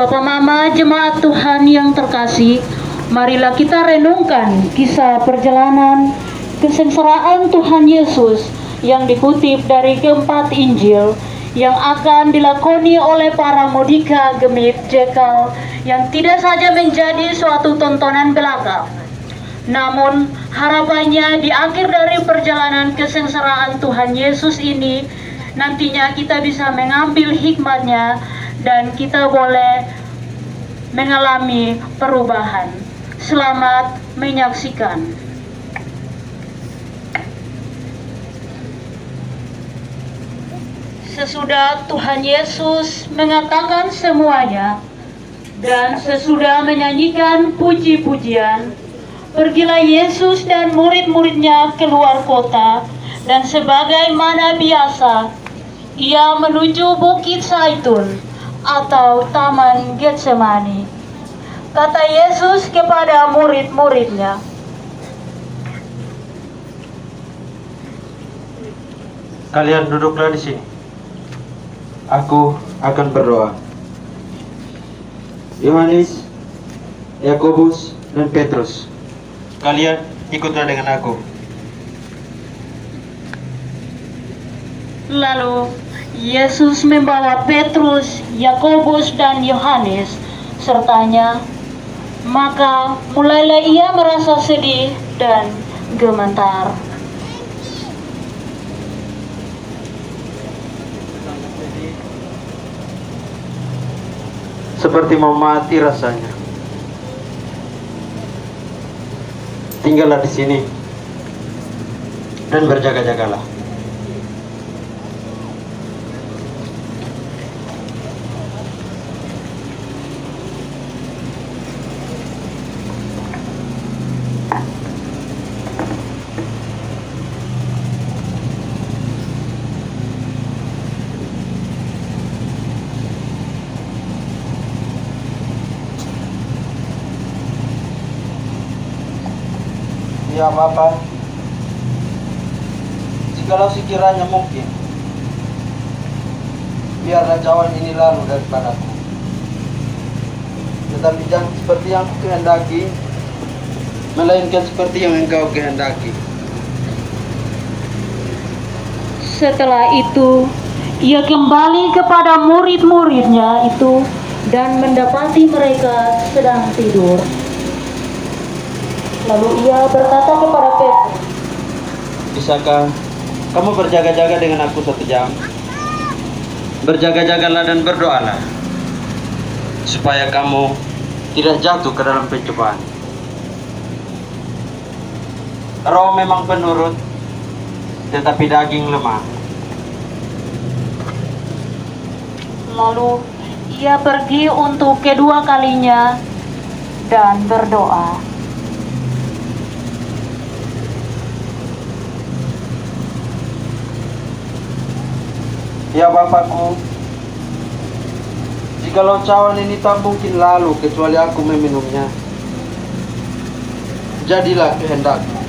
Bapak Mama jemaat Tuhan yang terkasih, marilah kita renungkan kisah perjalanan kesengsaraan Tuhan Yesus yang dikutip dari keempat Injil yang akan dilakoni oleh para mudika gemit jekal yang tidak saja menjadi suatu tontonan belaka, namun harapannya di akhir dari perjalanan kesengsaraan Tuhan Yesus ini nantinya kita bisa mengambil hikmatnya dan kita boleh mengalami perubahan. Selamat menyaksikan. Sesudah Tuhan Yesus mengatakan semuanya dan sesudah menyanyikan puji-pujian, pergilah Yesus dan murid-muridnya keluar kota, dan sebagaimana biasa ia menuju Bukit Zaitun atau Taman Getsemani. Kata Yesus kepada murid-muridnya, "Kalian duduklah di sini. Aku akan berdoa." Yohanes, Yakobus, dan Petrus, kalian ikutlah dengan aku. Lalu Yesus membawa Petrus, Yakobus, dan Yohanes sertanya. Maka mulailah ia merasa sedih dan gemetar. Seperti mau mati rasanya. Tinggallah di sini dan berjaga-jagalah. Ya Bapa, jikalau sekiranya mungkin, biarlah cawan ini lalu daripadaku. Tetapi jangan seperti yang aku kehendaki, melainkan seperti yang Engkau kehendaki. Setelah itu, ia kembali kepada murid-muridnya itu dan mendapati mereka sedang tidur. Lalu ia berkata kepada Petrus, "Bisakah kamu berjaga-jaga dengan aku 1 jam? Berjaga-jagalah dan berdoalah, supaya kamu tidak jatuh ke dalam pencobaan. Roh memang penurut, tetapi daging lemah." Lalu ia pergi untuk kedua kalinya dan berdoa. Ya Bapakku, jikalau cawan ini tak mungkin lalu kecuali aku meminumnya, jadilah kehendakmu.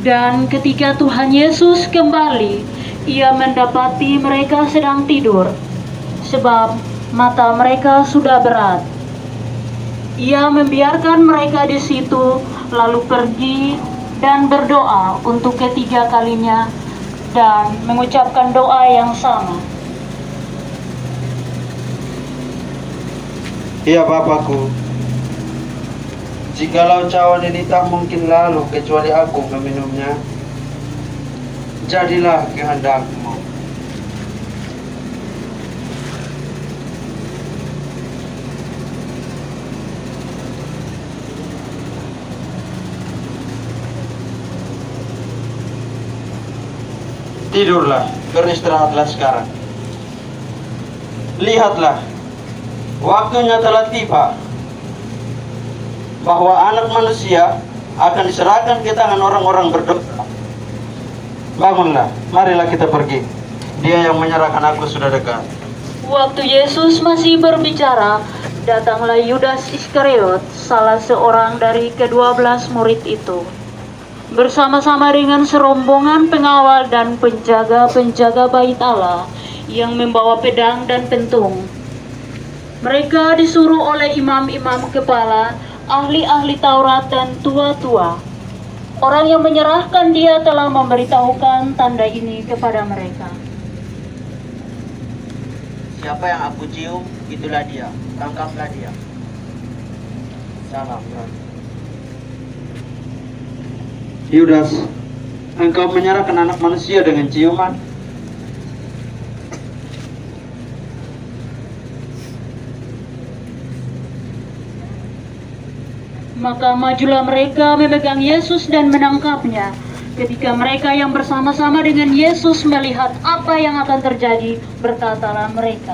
Dan ketika Tuhan Yesus kembali, ia mendapati mereka sedang tidur, sebab mata mereka sudah berat. Ia membiarkan mereka di situ, lalu pergi dan berdoa untuk ketiga kalinya dan mengucapkan doa yang sama. Ya Bapakku, jikalau cawan ini tak mungkin lalu kecuali aku meminumnya, jadilah kehendakmu. Tidurlah, beristirahatlah sekarang. Lihatlah, waktunya telah tiba, bahwa anak manusia akan diserahkan ke tangan orang-orang berdosa. Bangunlah, marilah kita pergi. Dia yang menyerahkan aku sudah dekat. Waktu Yesus masih berbicara, datanglah Yudas Iskariot, salah seorang dari ke-12 murid itu. Bersama-sama dengan serombongan pengawal dan penjaga-penjaga bait Allah, yang membawa pedang dan pentung. Mereka disuruh oleh imam-imam kepala, ahli-ahli Taurat dan tua-tua. Orang yang menyerahkan dia telah memberitahukan tanda ini kepada mereka. Siapa yang aku cium, itulah dia. Tangkaplah dia. Salam. Yudas, engkau menyerahkan anak manusia dengan ciuman. Maka majulah mereka memegang Yesus dan menangkapnya. Ketika mereka yang bersama-sama dengan Yesus melihat apa yang akan terjadi, berkatalah mereka,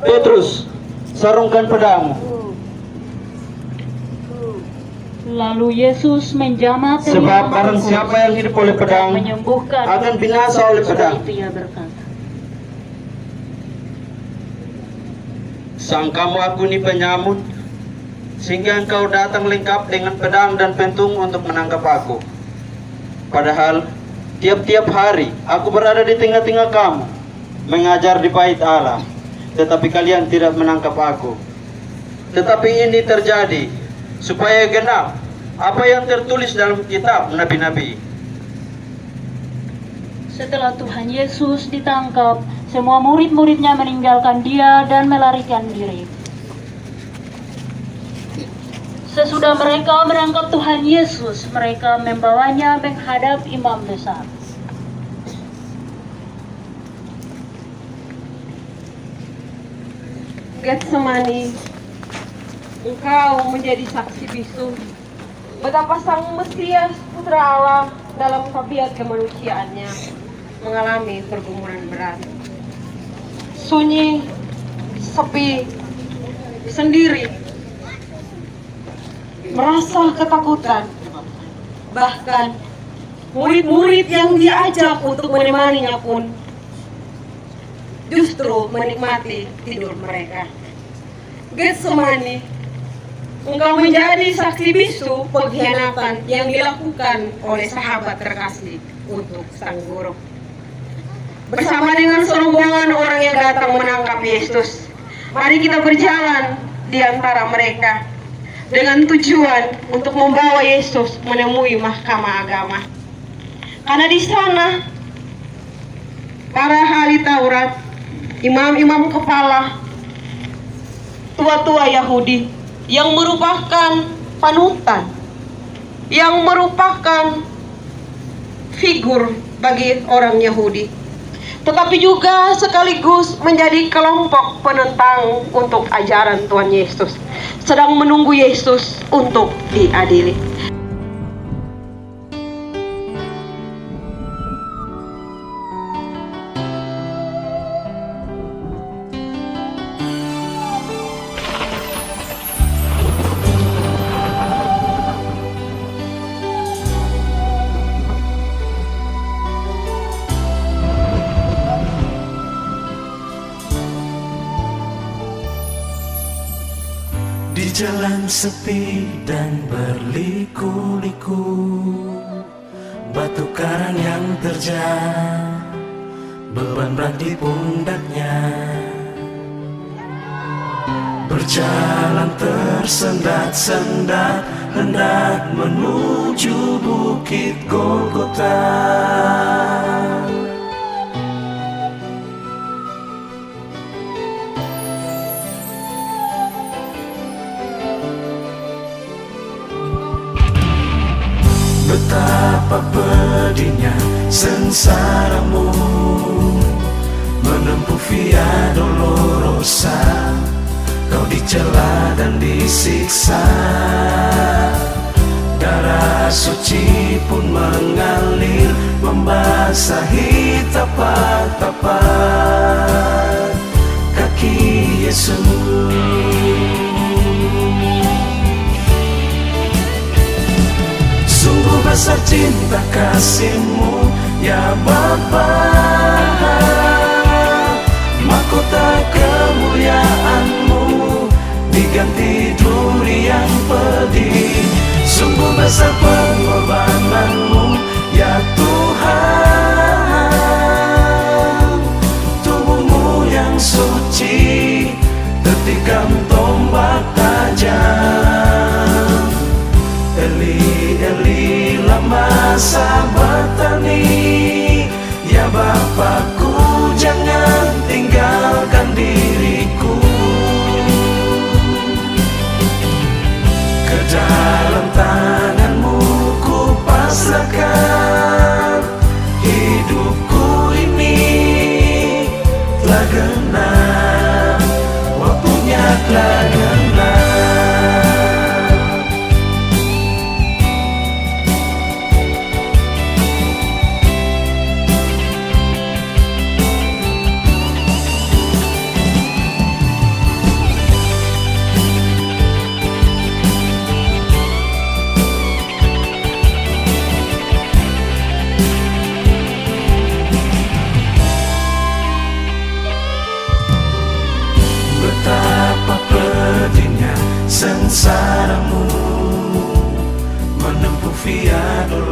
Petrus, sarungkan pedangmu. lalu Yesus menjamat dan Sebab barang siapa yang hidup oleh pedang menyembuhkan akan binasa oleh pedang. Itu ia berkata. Sangkamu aku ini penyamut, sehingga engkau datang lengkap dengan pedang dan pentung untuk menangkap aku. Padahal tiap-tiap hari aku berada di tengah-tengah kamu, mengajar di bait Allah, tetapi kalian tidak menangkap aku. Tetapi ini terjadi supaya genap apa yang tertulis dalam kitab nabi-nabi. Setelah Tuhan Yesus ditangkap, semua murid-muridnya meninggalkan dia dan melarikan diri. Sesudah mereka menangkap Tuhan Yesus, mereka membawanya menghadap imam besar. Getsemani, engkau menjadi saksi bisu betapa Sang Mesias Putra Allah dalam tabiat kemanusiaannya mengalami pergumulan berat. Sunyi, sepi, sendiri, merasa ketakutan. Bahkan murid-murid yang diajak untuk menemaninya pun justru menikmati tidur mereka. Getsemani, engkau menjadi saksi bisu pengkhianatan yang dilakukan oleh sahabat terkasih untuk Sang Guru. Bersama dengan serombongan orang yang datang menangkap Yesus, mari kita berjalan di antara mereka dengan tujuan untuk membawa Yesus menemui mahkamah agama. Karena di sana para ahli Taurat, imam-imam kepala, tua-tua Yahudi yang merupakan panutan, yang merupakan figur bagi orang Yahudi, tetapi juga sekaligus menjadi kelompok penentang untuk ajaran Tuhan Yesus, sedang menunggu Yesus untuk diadili. Di jalan sepi dan berliku-liku, batu karang yang terjal, beban berat di pundaknya. Berjalan tersendat-sendat, hendak menuju bukit Golgota. Betapa pedihnya sengsaramu menempuh Via Dolorosa. Kau dicela dan disiksa, darah suci pun mengalir membasahi tapak-tapak kaki Yesus. Sungguh besar cinta kasih-Mu ya Bapa, mahkota kemuliaan-Mu diganti duri yang pedih. Sungguh besar pengorbananmu ya Tuhan. Tubuhmu yang suci tertikam tombak tajam. Eli, Eli, lama sabachthani. Ya Bapakku, jangan tinggalkan diriku. Ke dalam tangan-Mu ku pasrahkan hidupku ini. Telah genap, waktunya telah genap. Betapa pedihnya sengsaramu menempuh via dolorosa.